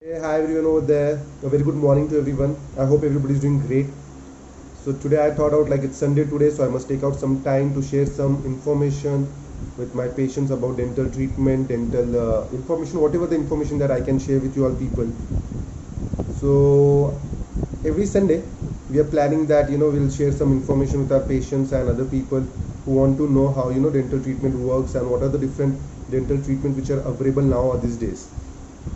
Hey, hi everyone over there. A very good morning to everyone. I hope everybody's doing great. So today I thought out like it's Sunday today, so I must take out some time to share some information with my patients about dental treatment, dental information, whatever the information that I can share with you all people. So every Sunday we are planning that we'll share some information with our patients and other people who want to know how dental treatment works and what are the different dental treatment which are available now or these days.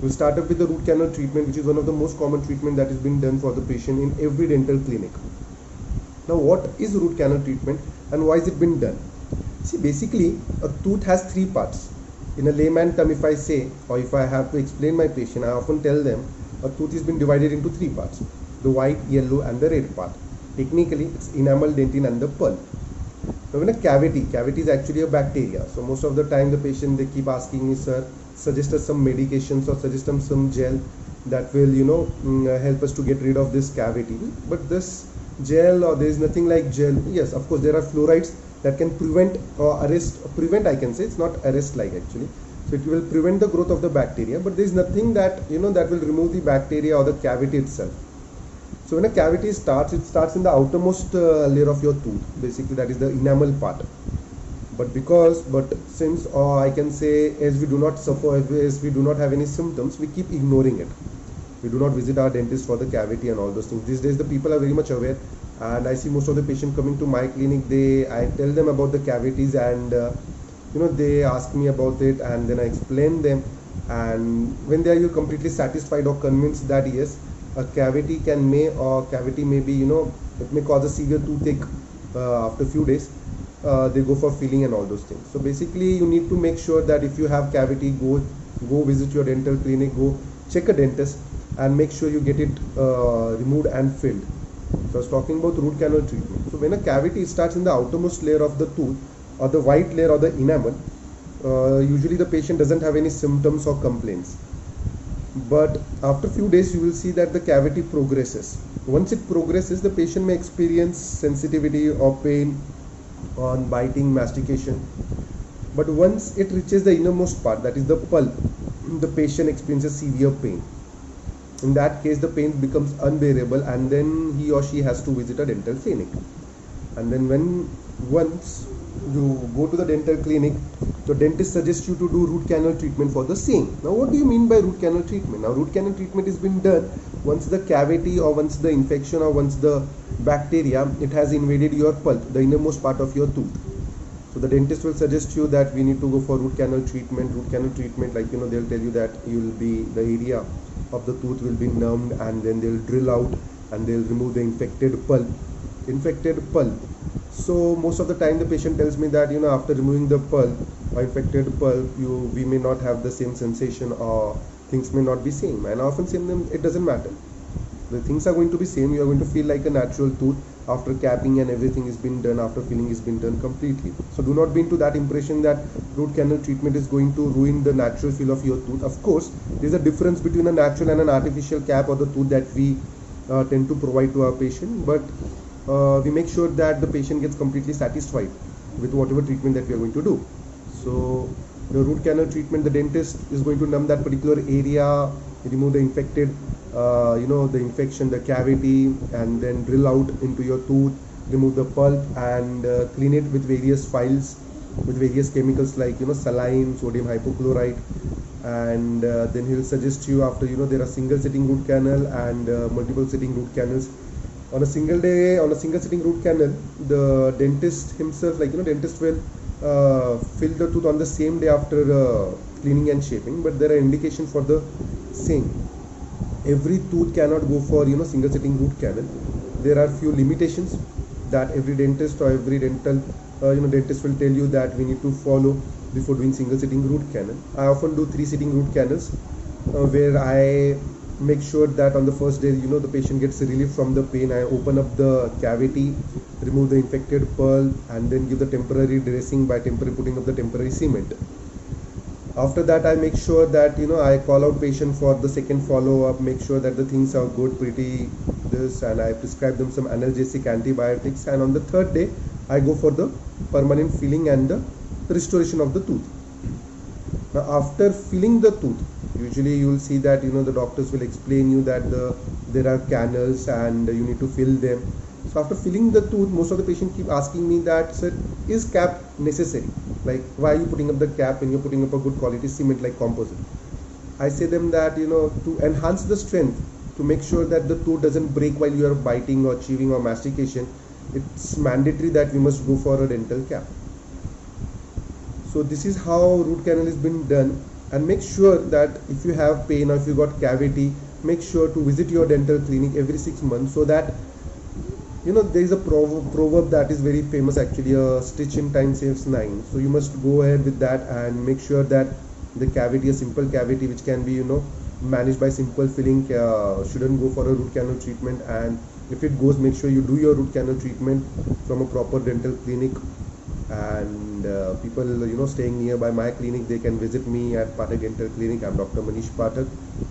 We'll start up with the root canal treatment, which is one of the most common treatment that is being done for the patient in every dental clinic. Now, what is root canal treatment and why is it been done? See, basically, a tooth has three parts. In a layman term, if I say or if I have to explain my patient, I often tell them a tooth is been divided into three parts: the white, yellow, and the red part. Technically, it's enamel, dentin, and the pulp. Now, in a cavity is actually a bacteria. So most of the time, the patient they keep asking me, sir, suggest us some medications or suggest us some gel that will help us to get rid of this cavity. But this gel or there is nothing like gel. Yes, of course there are fluorides that can prevent or prevent, I can say. It's not arrest like actually. So it will prevent the growth of the bacteria, but there is nothing that that will remove the bacteria or the cavity itself. So when a cavity starts, it starts in the outermost layer of your tooth. Basically, that is the enamel part. But since I can say, as we do not suffer, as we do not have any symptoms, we keep ignoring it. We do not visit our dentist for the cavity and all those things. These days, the people are very much aware, and I see most of the patients coming to my clinic. I tell them about the cavities, and they ask me about it, and then I explain them. And when they are completely satisfied or convinced that yes, a cavity may be it may cause a severe toothache after a few days, they go for filling and all those things. So basically you need to make sure that if you have cavity, go visit your dental clinic, go check a dentist and make sure you get it removed and filled. So I was talking about root canal treatment. So when a cavity starts in the outermost layer of the tooth or the white layer or the enamel, usually the patient doesn't have any symptoms or complaints, but after few days you will see that the cavity progresses. Once it progresses, the patient may experience sensitivity or pain on biting, mastication, but once it reaches the innermost part, that is the pulp, the patient experiences severe pain. In that case, the pain becomes unbearable and then he or she has to visit a dental clinic. And then once you go to the dental clinic, the dentist suggests you to do root canal treatment for the same. Now what do you mean by root canal treatment? Now root canal treatment is been done once the cavity or once the infection or once the bacteria it has invaded your pulp, the innermost part of your tooth. So the dentist will suggest you that we need to go for root canal treatment. Root canal treatment, like they'll tell you that the area of the tooth will be numbed, and then they'll drill out and they'll remove the infected pulp. So most of the time the patient tells me that after removing the pulp or infected pulp, we may not have the same sensation or things may not be same. And I often say to them, it doesn't matter. The things are going to be same. You are going to feel like a natural tooth after capping and everything is been done, after filling is been done completely. So do not be into that impression that root canal treatment is going to ruin the natural feel of your tooth. Of course, there is a difference between a natural and an artificial cap or the tooth that we tend to provide to our patient, but we make sure that the patient gets completely satisfied with whatever treatment that we are going to do. So the root canal treatment, the dentist is going to numb that particular area, remove the infected the infection, the cavity, and then drill out into your tooth, remove the pulp, and clean it with various files, with various chemicals like saline, sodium hypochlorite, and then he'll suggest you after there are single sitting root canal and multiple sitting root canals. On a single sitting root canal, the dentist himself, dentist will fill the tooth on the same day after cleaning and shaping, but there are indications for the same. Every tooth cannot go for single sitting root canal. There are few limitations that every dentist or every dental dentist will tell you that we need to follow before doing single sitting root canal. I often do 3 sitting root canals where I make sure that on the first day the patient gets relief from the pain. I open up the cavity, remove the infected pulp, and then give the temporary dressing by putting up the temporary cement. After that, I make sure that I call out patient for the second follow-up, make sure that the things are good, pretty this, and I prescribe them some analgesic antibiotics. And on the third day, I go for the permanent filling and the restoration of the tooth. Now after filling the tooth, Usually you will see that the doctors will explain you that there are canals and you need to fill them. So after filling the tooth, most of the patients keep asking me that, sir, is cap necessary? Like, why are you putting up the cap when you're putting up a good quality cement like composite? I say them that to enhance the strength, to make sure that the tooth doesn't break while you are biting or chewing or mastication, it's mandatory that we must go for a dental cap. So this is how root canal is been done. And make sure that if you have pain or if you got cavity, make sure to visit your dental clinic every 6 months, so that there is a proverb that is very famous actually, a stitch in time saves nine. So you must go ahead with that and make sure that the cavity, a simple cavity which can be managed by simple filling, shouldn't go for a root canal treatment. And if it goes, make sure you do your root canal treatment from a proper dental clinic. And people staying nearby my clinic, they can visit me at Pathak Dental Clinic. I'm Dr. Manish Pathak.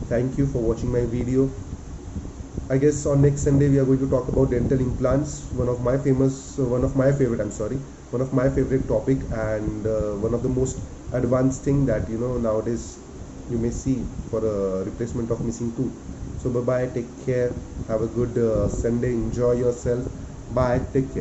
Thank you for watching my video. I guess on next Sunday we are going to talk about dental implants, one of my favorite topic, and one of the most advanced thing that nowadays you may see for a replacement of missing tooth. So bye bye, take care, have a good Sunday, enjoy yourself, bye, take care.